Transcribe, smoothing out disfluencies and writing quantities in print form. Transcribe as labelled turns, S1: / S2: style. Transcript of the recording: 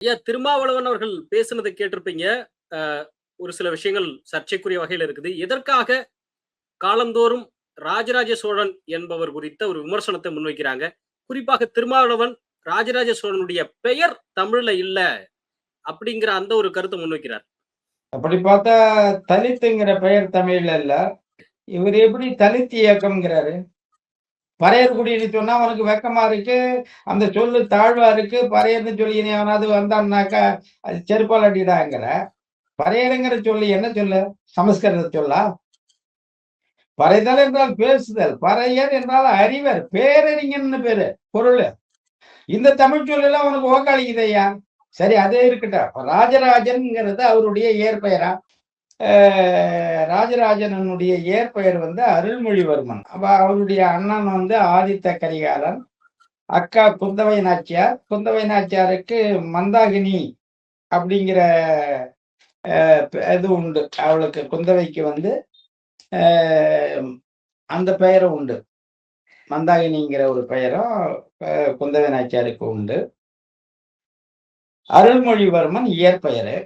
S1: ஐயா திருமாவளவன் அவர்கள் பேசுனதை கேட்டிருப்பீங்க. அ ஒரு சில விஷயங்கள் சர்ச்சைக்குரிய வகையில இருக்குது. எதற்காக காலந்தோறும் ராஜராஜ சோழன் என்பவர் குறித்த ஒரு விமர்சனத்தை முன்வைக்கிறாங்க. குறிப்பாக திருமாவளவன் ராஜராஜ சோழனுடைய பெயர் தமிழ்ல இல்ல அப்படிங்கிற அந்த ஒரு கருத்த முன்வைக்கிறார்.
S2: அப்படி பார்த்தா தலித்துங்கிற பெயர் தமிழ்ல இல்ல. இவரு எப்படி தலித் இயக்கம்ங்கிறாரு? பறையர்குடின்னு சொன்னா அவனுக்கு வெட்கமா இருக்கு. அந்த சொல்லு தாழ்வா இருக்கு. பறையர்ன்னு சொல்லி இனி எவனாவது வந்தான்னாக்கா, அது செருப்பால அடிடாங்கிற. பறையருங்கிற சொல்லு என்ன சொல்லு? சமஸ்கிருத சொல்லா? பறைதல் என்றால் பேசுதல். பறையர் என்றால் அறிவர். பேரறிஞன்னு பேரு. பொருளு. இந்த தமிழ் சொல்லலாம் உனக்கு ஓக்காளிக்குதய்யா. சரி அதே இருக்கட்டும். ராஜராஜன்ங்கிறது அவருடைய இயற்பெயரா? ராஜராஜனுடைய இயற்பெயர் வந்து அருள்மொழிவர்மன். அப்ப அவருடைய அண்ணன் வந்து ஆதித்த கரிகாலன், அக்கா குந்தவை நாச்சியார். குந்தவை நாச்சியாருக்கு மந்தாகினி அப்படிங்கிற இது உண்டு. அவளுக்கு குந்தவைக்கு வந்து அந்த பெயரும் உண்டு. மந்தாகினிங்கிற ஒரு பெயரும் குந்தவை நாச்சியாருக்கு உண்டு. அருள்மொழிவர்மன் இயற்பெயரு.